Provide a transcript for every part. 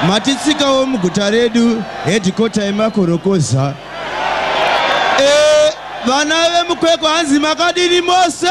matitsika omuguta redu headquarter emakorokoza vana vemukweko hanzi makadini mose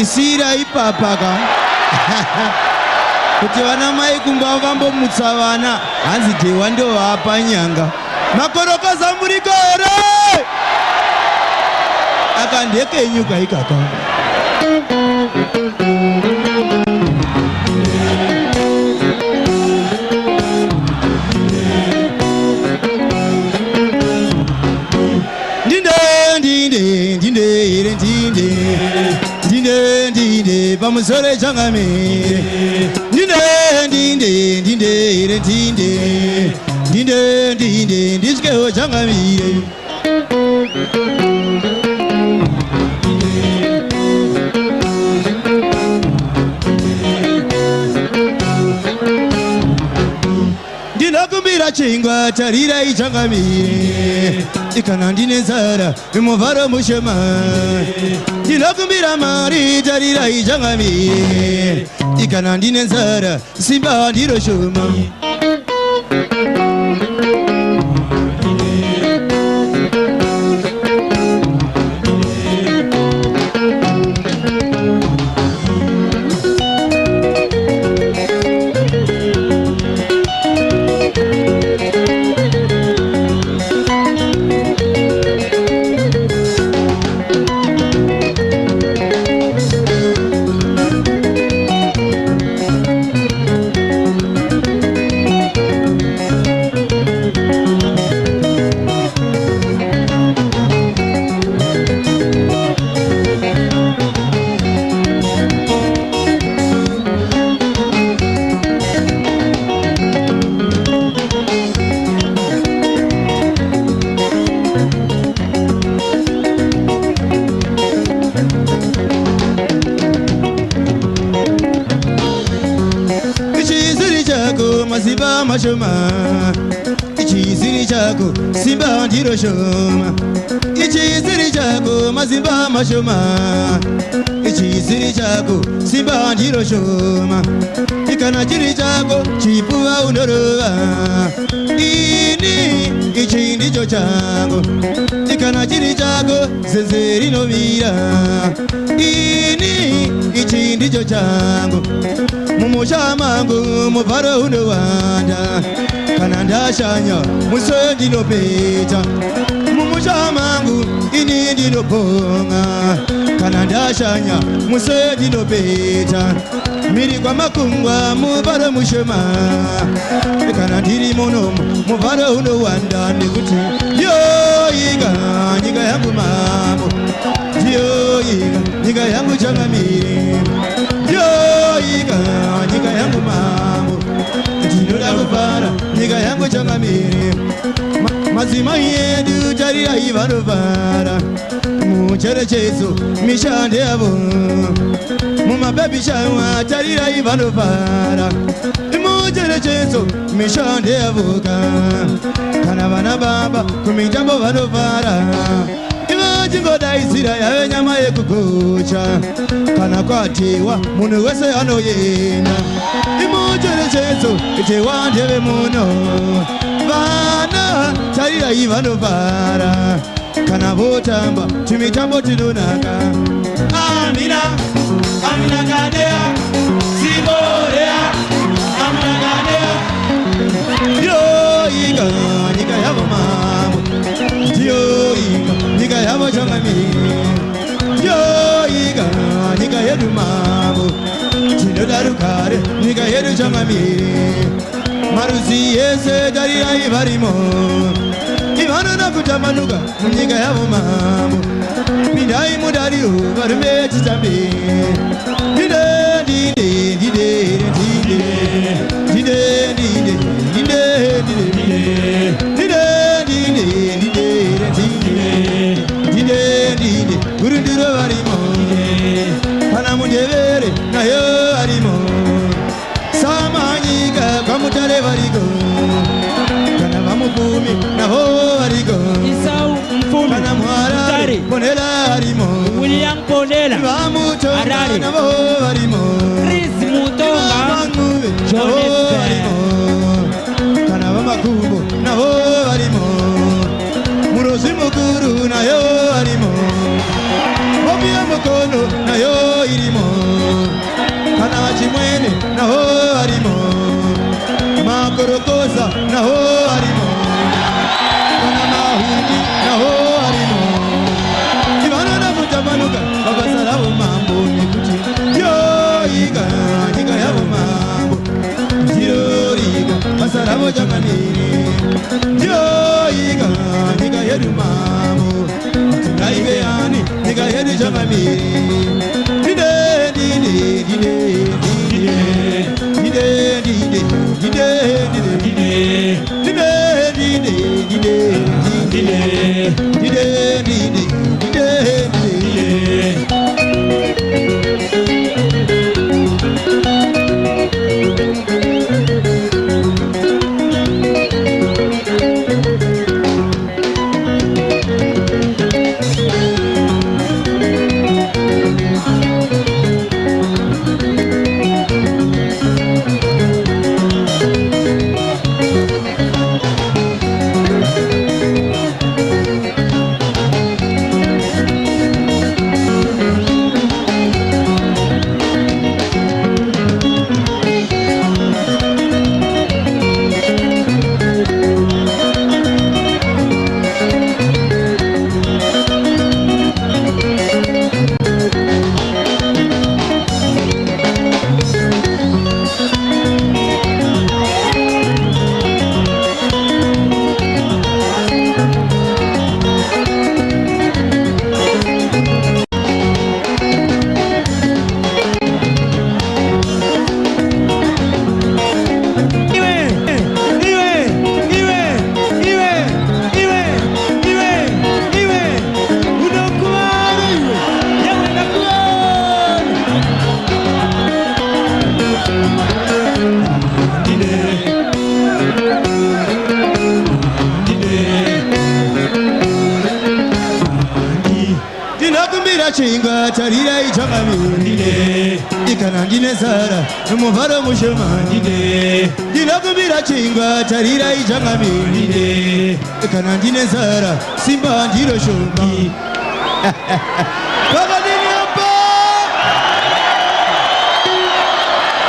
isira ipapaka kuti vana mai kumba vambomutsa vana hanzi Dhewa ndo vapa nyanga makorokoza muriko here akandekenyuka ikaka ndinde pamusore changamire ndinde ndiskewo changamire ndinokumbira chingwa tarira ichangamire ikana ndine nzara imovharo mushema ndinokumbira mari tarira ichangamire ikana ndine nzara simba ndiro shoma Maziba mashoma ichiziri chako simba ndiro shoma ichiziri chako maziba mashoma ichiziri chako simba ndiro shoma ikana chiri chako chipuva unorova ini ichi ndicho chako ikana chiri chako zenze rinovira ini ichi ndicho chako mumusha mangu muvharo unowanda kana ndashanya muso ndinopeta mumusha mangu ini ndinobonga kana ndashanya muso ndinopeta miri kwa makungwa muvharo mushema kana ndiri muno muvharo unowanda nekuti yoiga nyika yangu mambo yoiga nyika yangu changamire yoiga nyika yangu mambo ndinoda kuvhara nyika yangu changamire madzimai edu tarira ivanovhara mucherechedzo mishando yavo mumabebi shawa tarira ivanovhara mucherechedzo mishando yavoka kana vana baba kumitambo vanovhara tingodaizira yave nyama yekugocha kana kwatewa munhu wese anoyenda imucherechedzo tewa ndeve muno vana tarira ivanovhara kana votamba tumitambo tinonaka amina amina kadea siborea amina kadea changamire maruzi yese dari ai varimo ivana na kutamanuka munyika yavo mambo pindai mudario varume chitambe dide dide dide dide dide dide dide dide dide dide dide urundiro varimo kana mundevere nayo arimo samanyika kamutare varigo kana vamupumi naho varigo Isau Mfumi kana mwarari ponela arimo William Ponela vamutonga navo varimo Chris Mutonga Jones varimo kana vamakumbo naho varimo murozi mukuru nayo arimo mobia mukono nayo irimo kana chimwene naho arimo makorokoza naho arimo kana mahindi naho arimo ivana na kutamanuka bakasalawo mambo nekuti yo iga nyika yavo mambo yo iga basalawo changamire yo iga nyika yedu mambo tunaive yani nyika yedu changamire dide dide chingwa tarira ichangamire ikana ndine sara numuvaro mushomani ndinokubira chingwa tarira ichangamire ikana ndine sara simba ndiro shomi